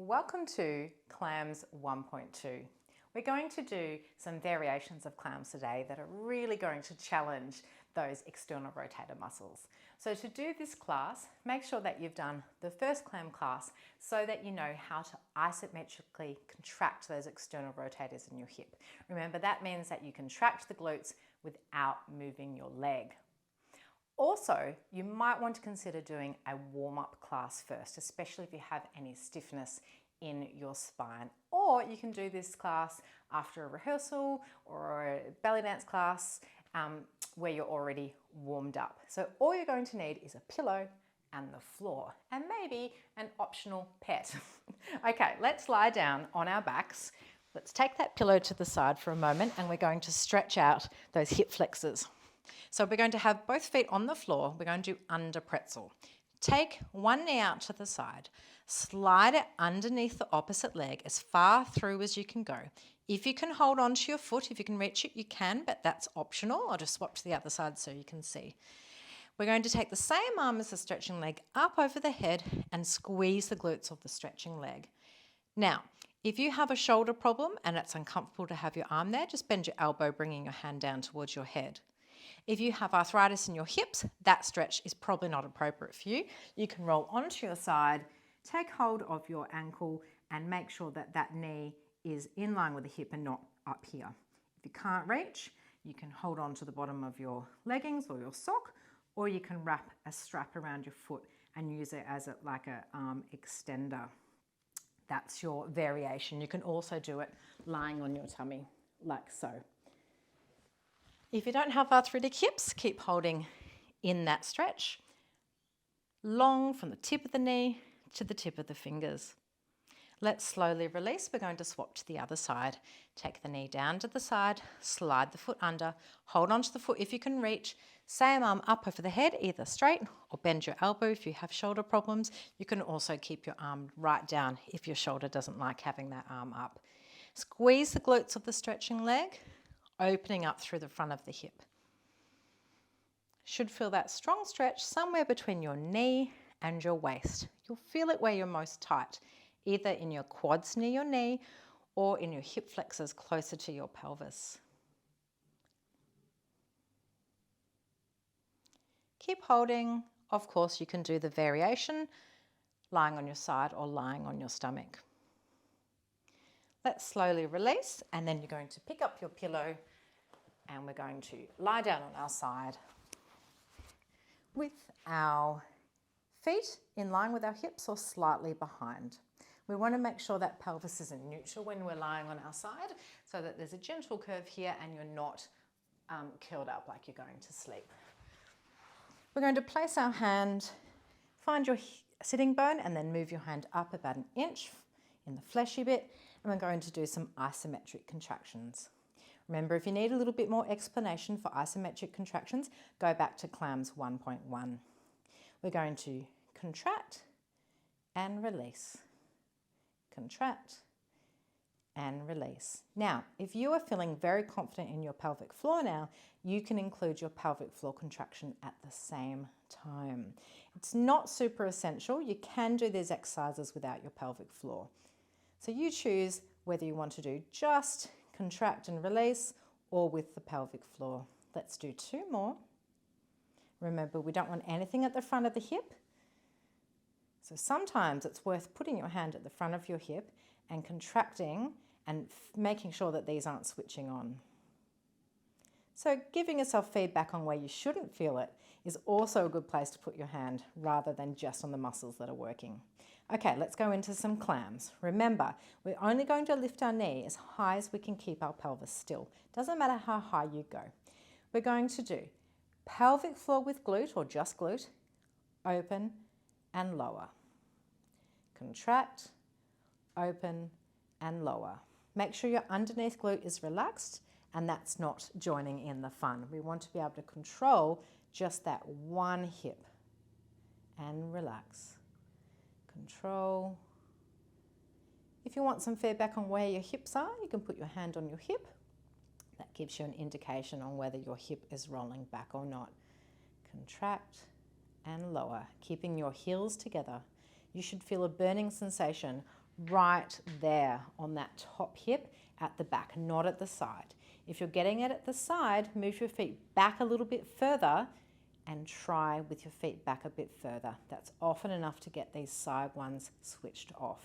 Welcome to Clams 1.2. We're going to do some variations of clams today that are really going to challenge those external rotator muscles. So to do this class, make sure that you've done the first clam class so that you know how to isometrically contract those external rotators in your hip. Remember, that means that you contract the glutes without moving your leg. Also, you might want to consider doing a warm-up class first, especially if you have any stiffness in your spine. Or you can do this class after a rehearsal or a belly dance class where you're already warmed up. So all you're going to need is a pillow and the floor, and maybe an optional pet. Okay, let's lie down on our backs. Let's take that pillow to the side for a moment, and we're going to stretch out those hip flexors. So we're going to have both feet on the floor. We're going to do under pretzel. Take one knee out to the side, slide it underneath the opposite leg as far through as you can go. If you can hold on to your foot, if you can reach it, you can, but that's optional. I'll just swap to the other side so you can see. We're going to take the same arm as the stretching leg up over the head and squeeze the glutes of the stretching leg. Now, if you have a shoulder problem and it's uncomfortable to have your arm there, just bend your elbow, bringing your hand down towards your head. If you have arthritis in your hips, that stretch is probably not appropriate for you. You can roll onto your side, take hold of your ankle, and make sure that that knee is in line with the hip and not up here. If you can't reach, you can hold on to the bottom of your leggings or your sock, or you can wrap a strap around your foot and use it as like an arm extender. That's your variation. You can also do it lying on your tummy, like so. If you don't have arthritic hips, keep holding in that stretch, long from the tip of the knee to the tip of the fingers. Let's slowly release. We're going to swap to the other side. Take the knee down to the side, slide the foot under, hold onto the foot if you can reach. Same arm up over the head, either straight or bend your elbow if you have shoulder problems. You can also keep your arm right down if your shoulder doesn't like having that arm up. Squeeze the glutes of the stretching leg, opening up through the front of the hip. Should feel that strong stretch somewhere between your knee and your waist. You'll feel it where you're most tight, either in your quads near your knee or in your hip flexors closer to your pelvis. Keep holding. Of course, you can do the variation, lying on your side or lying on your stomach. Let's slowly release, and then you're going to pick up your pillow and we're going to lie down on our side with our feet in line with our hips or slightly behind. We want to make sure that pelvis is in neutral when we're lying on our side so that there's a gentle curve here and you're not curled up like you're going to sleep. We're going to place our hand, find your sitting bone, and then move your hand up about an inch in the fleshy bit, and we're going to do some isometric contractions. Remember, if you need a little bit more explanation for isometric contractions, go back to Clams 1.1. We're going to contract and release, contract and release. Now, if you are feeling very confident in your pelvic floor now, you can include your pelvic floor contraction at the same time. It's not super essential. You can do these exercises without your pelvic floor. So you choose whether you want to do just contract and release or with the pelvic floor. Let's do two more. Remember, we don't want anything at the front of the hip. So sometimes it's worth putting your hand at the front of your hip and contracting and making sure that these aren't switching on. So giving yourself feedback on where you shouldn't feel it is also a good place to put your hand rather than just on the muscles that are working. Okay, let's go into some clams. Remember, we're only going to lift our knee as high as we can keep our pelvis still. Doesn't matter how high you go. We're going to do pelvic floor with glute or just glute, open and lower. Contract, open and lower. Make sure your underneath glute is relaxed and that's not joining in the fun. We want to be able to control just that one hip and relax. Control. If you want some feedback on where your hips are, you can put your hand on your hip. That gives you an indication on whether your hip is rolling back or not. Contract and lower, keeping your heels together. You should feel a burning sensation right there on that top hip at the back, not at the side. If you're getting it at the side, move your feet back a little bit further and try with your feet back a bit further. That's often enough to get these side ones switched off.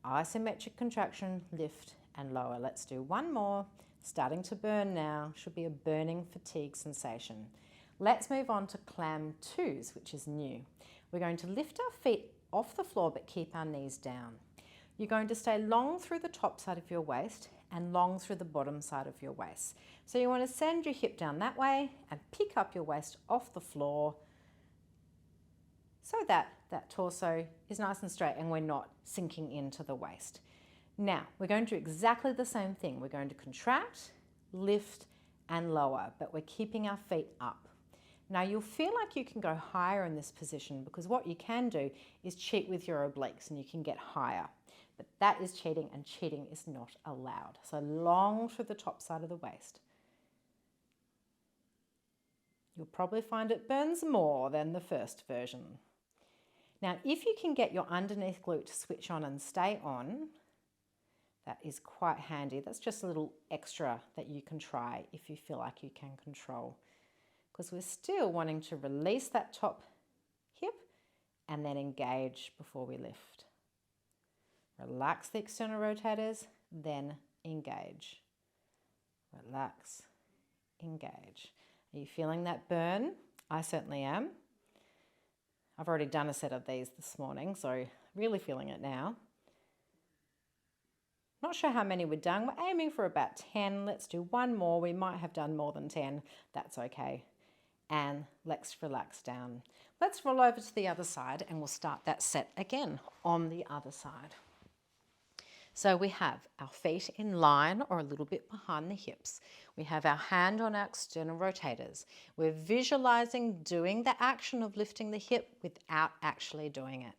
Isometric contraction, lift and lower. Let's do one more. Starting to burn now. Should be a burning fatigue sensation. Let's move on to Clam Twos, which is new. We're going to lift our feet off the floor but keep our knees down. You're going to stay long through the top side of your waist and long through the bottom side of your waist. So you want to send your hip down that way and pick up your waist off the floor so that that torso is nice and straight and we're not sinking into the waist. Now, we're going to do exactly the same thing. We're going to contract, lift and lower, but we're keeping our feet up. Now, you'll feel like you can go higher in this position because what you can do is cheat with your obliques and you can get higher. But that is cheating and cheating is not allowed. So long through the top side of the waist. You'll probably find it burns more than the first version. Now, if you can get your underneath glute to switch on and stay on, that is quite handy. That's just a little extra that you can try if you feel like you can control. Because we're still wanting to release that top hip and then engage before we lift. Relax the external rotators, then engage. Relax, engage. Are you feeling that burn? I certainly am. I've already done a set of these this morning, so really feeling it now. Not sure how many we've done. We're aiming for about 10. Let's do one more. We might have done more than 10. That's okay. And let's relax down. Let's roll over to the other side and we'll start that set again on the other side. So we have our feet in line or a little bit behind the hips. We have our hand on our external rotators. We're visualizing doing the action of lifting the hip without actually doing it.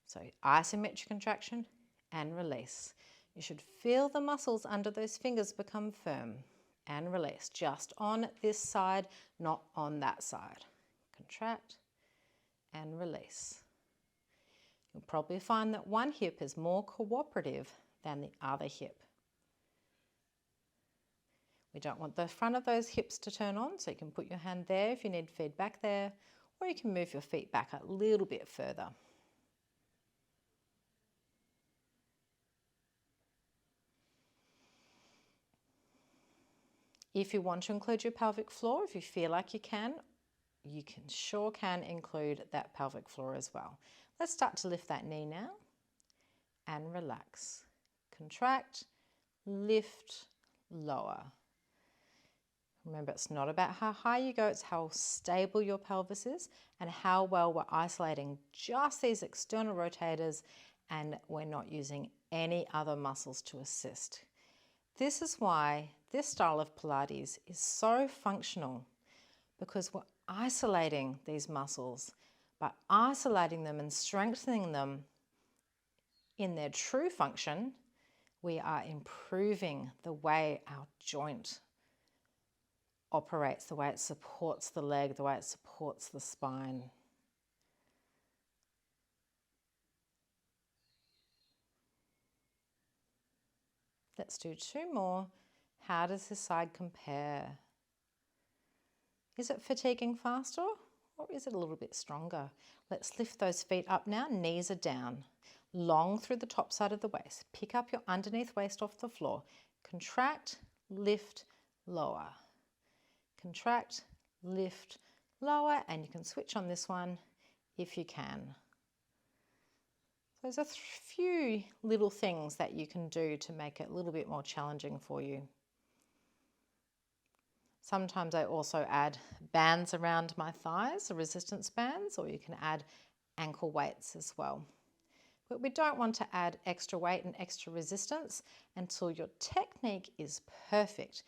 So isometric contraction and release. You should feel the muscles under those fingers become firm and release. Just on this side, not on that side. Contract and release. You'll probably find that one hip is more cooperative than the other hip. We don't want the front of those hips to turn on, so you can put your hand there if you need feedback there, or you can move your feet back a little bit further. If you want to include your pelvic floor, if you feel like you can sure can include that pelvic floor as well. Let's start to lift that knee now and relax. Contract, lift, lower. Remember, it's not about how high you go, it's how stable your pelvis is and how well we're isolating just these external rotators and we're not using any other muscles to assist. This is why this style of Pilates is so functional, because we're isolating these muscles. By isolating them and strengthening them in their true function, we are improving the way our joint operates, the way it supports the leg, the way it supports the spine. Let's do two more. How does this side compare? Is it fatiguing faster or is it a little bit stronger? Let's lift those feet up now. Knees are down. Long through the top side of the waist. Pick up your underneath waist off the floor. Contract, lift, lower. Contract, lift, lower. And you can switch on this one if you can. There's a few little things that you can do to make it a little bit more challenging for you. Sometimes I also add bands around my thighs, the resistance bands, or you can add ankle weights as well. But we don't want to add extra weight and extra resistance until your technique is perfect.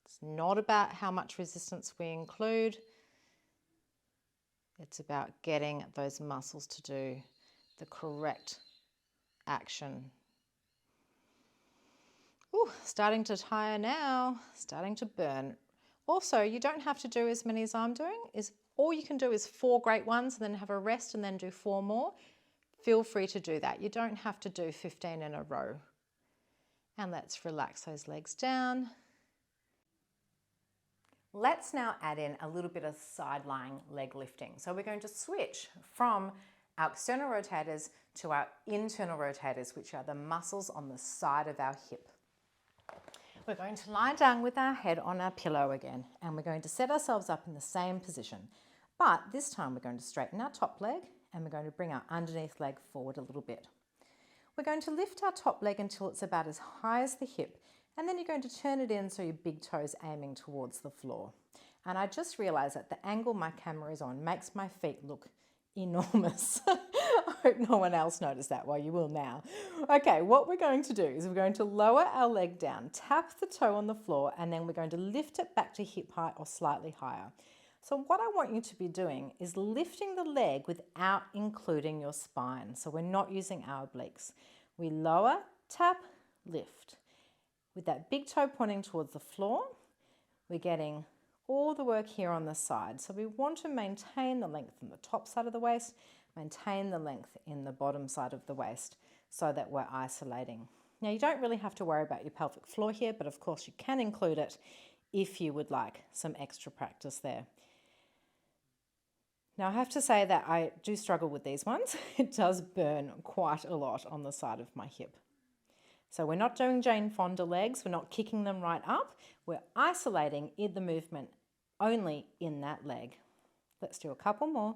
It's not about how much resistance we include. It's about getting those muscles to do the correct action. Ooh, starting to tire now, starting to burn. Also, you don't have to do as many as I'm doing. or you can do is 4 great ones and then have a rest and then do 4 more. Feel free to do that. You don't have to do 15 in a row. And let's relax those legs down. Let's now add in a little bit of side-lying leg lifting. So we're going to switch from our external rotators to our internal rotators, which are the muscles on the side of our hip. We're going to lie down with our head on our pillow again, and we're going to set ourselves up in the same position. But this time we're going to straighten our top leg and we're going to bring our underneath leg forward a little bit. We're going to lift our top leg until it's about as high as the hip, and then you're going to turn it in so your big toe's aiming towards the floor. And I just realised that the angle my camera is on makes my feet look enormous. I hope no one else noticed that. Well, you will now. Okay, what we're going to do is we're going to lower our leg down, tap the toe on the floor, and then we're going to lift it back to hip height or slightly higher. So what I want you to be doing is lifting the leg without including your spine. So we're not using our obliques. We lower, tap, lift. With that big toe pointing towards the floor, we're getting all the work here on the side. So we want to maintain the length in the top side of the waist, maintain the length in the bottom side of the waist so that we're isolating. Now you don't really have to worry about your pelvic floor here, but of course you can include it if you would like some extra practice there. Now I have to say that I do struggle with these ones. It does burn quite a lot on the side of my hip. So we're not doing Jane Fonda legs, we're not kicking them right up, we're isolating in the movement only in that leg. Let's do a couple more.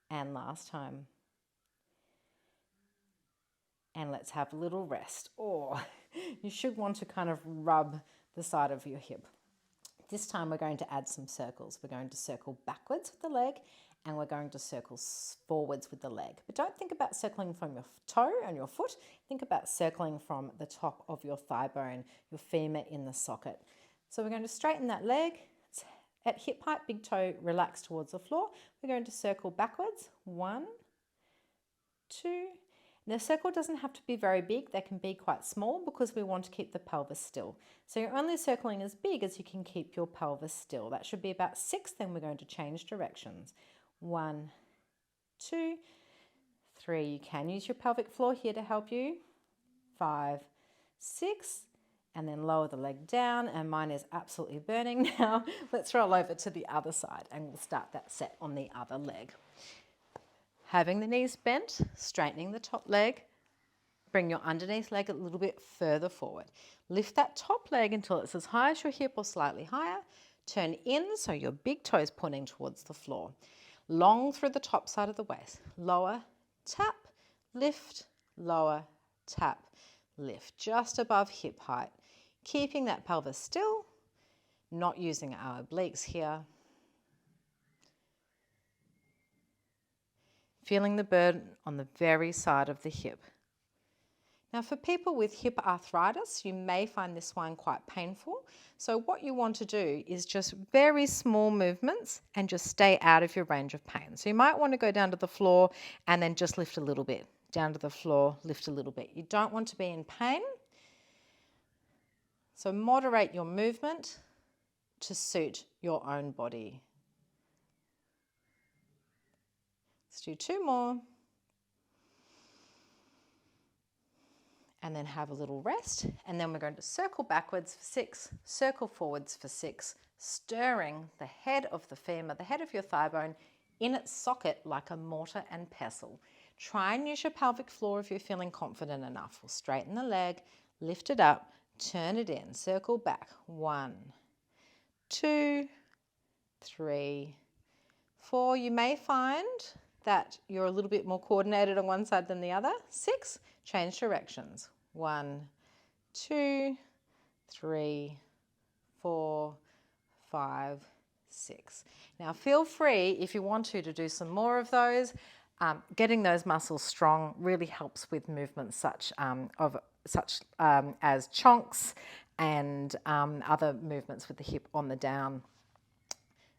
And last time. And let's have a little rest. Or you should want to kind of rub the side of your hip. This time we're going to add some circles. We're going to circle backwards with the leg and we're going to circle forwards with the leg. But don't think about circling from your toe and your foot. Think about circling from the top of your thigh bone, your femur in the socket. So we're going to straighten that leg. It's at hip height, big toe relaxed towards the floor. We're going to circle backwards. 1, 2. The circle doesn't have to be very big. They can be quite small because we want to keep the pelvis still. So you're only circling as big as you can keep your pelvis still. That should be about 6. Then we're going to change directions. 1, 2, 3. You can use your pelvic floor here to help you. 5, 6. And then lower the leg down, and mine is absolutely burning now. Let's roll over to the other side and we'll start that set on the other leg. Having the knees bent, straightening the top leg, bring your underneath leg a little bit further forward. Lift that top leg until it's as high as your hip or slightly higher. Turn in so your big toe is pointing towards the floor. Long through the top side of the waist. Lower, tap, lift, lower, tap, lift. Just above hip height. Keeping that pelvis still, not using our obliques here. Feeling the burn on the very side of the hip. Now for people with hip arthritis, you may find this one quite painful. So what you want to do is just very small movements and just stay out of your range of pain. So you might want to go down to the floor and then just lift a little bit. Down to the floor, lift a little bit. You don't want to be in pain. So moderate your movement to suit your own body. Let's do 2 more. And then have a little rest. And then we're going to circle backwards for 6, circle forwards for 6, stirring the head of the femur, the head of your thigh bone, in its socket like a mortar and pestle. Try and use your pelvic floor if you're feeling confident enough. We'll straighten the leg, lift it up, turn it in, circle back. 1, 2, 3, 4. You may find that you're a little bit more coordinated on one side than the other. 6, change directions. 1, 2, 3, 4, 5, 6. Now feel free, if you want to do some more of those. Getting those muscles strong really helps with movements such as chonks and other movements with the hip on the down.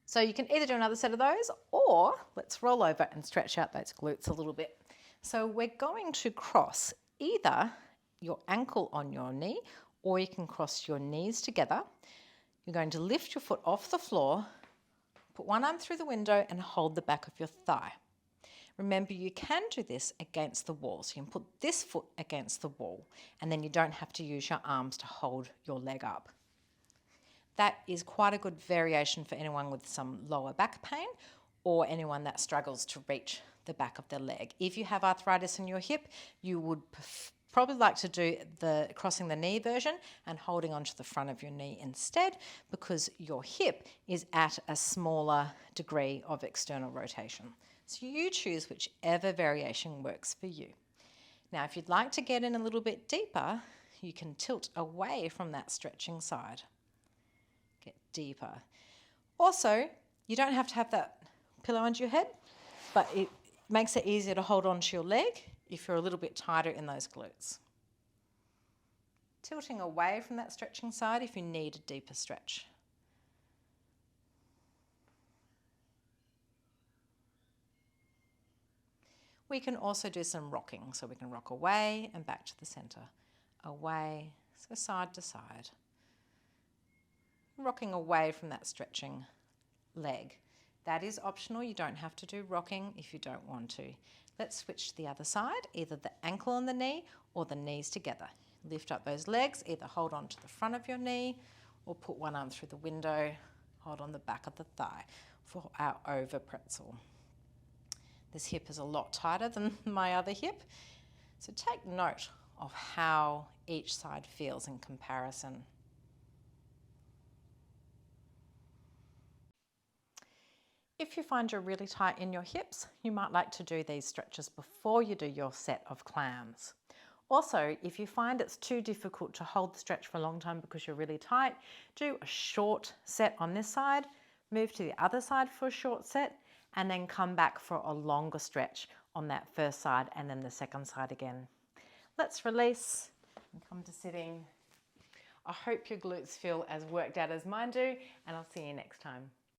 So you can either do another set of those, or let's roll over and stretch out those glutes a little bit. So we're going to cross either your ankle on your knee, or you can cross your knees together. You're going to lift your foot off the floor, put one arm through the window and hold the back of your thigh. Remember, you can do this against the wall. So you can put this foot against the wall and then you don't have to use your arms to hold your leg up. That is quite a good variation for anyone with some lower back pain or anyone that struggles to reach the back of their leg. If you have arthritis in your hip, you would probably like to do the crossing the knee version and holding onto the front of your knee instead, because your hip is at a smaller degree of external rotation. So you choose whichever variation works for you. Now, if you'd like to get in a little bit deeper, you can tilt away from that stretching side. Get deeper. Also, you don't have to have that pillow under your head, but it makes it easier to hold onto your leg if you're a little bit tighter in those glutes. Tilting away from that stretching side if you need a deeper stretch. We can also do some rocking, so we can rock away and back to the center. Away, so side to side. Rocking away from that stretching leg. That is optional, you don't have to do rocking if you don't want to. Let's switch to the other side, either the ankle and the knee or the knees together. Lift up those legs, either hold on to the front of your knee or put one arm through the window, hold on the back of the thigh for our over pretzel. This hip is a lot tighter than my other hip, so take note of how each side feels in comparison. If you find you're really tight in your hips, you might like to do these stretches before you do your set of clams. Also, if you find it's too difficult to hold the stretch for a long time because you're really tight, do a short set on this side, move to the other side for a short set, and then come back for a longer stretch on that first side and then the second side again. Let's release and come to sitting. I hope your glutes feel as worked out as mine do, and I'll see you next time.